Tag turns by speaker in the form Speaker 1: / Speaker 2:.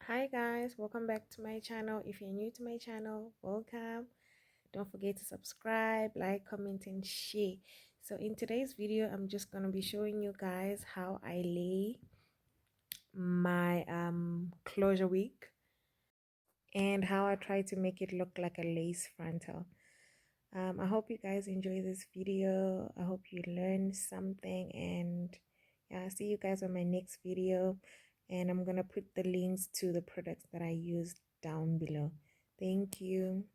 Speaker 1: Hi guys, welcome back to my channel. If you're new to my channel, welcome. Don't forget to subscribe, like, comment and share. So in today's video, I'm just going to be showing you guys how I lay my closure wig and how I try to make it look like a lace frontal. I hope you guys enjoy this video. I hope you learn something, and yeah, I'll see you guys on my next video, and I'm gonna put the links to the products that I used down below. Thank you.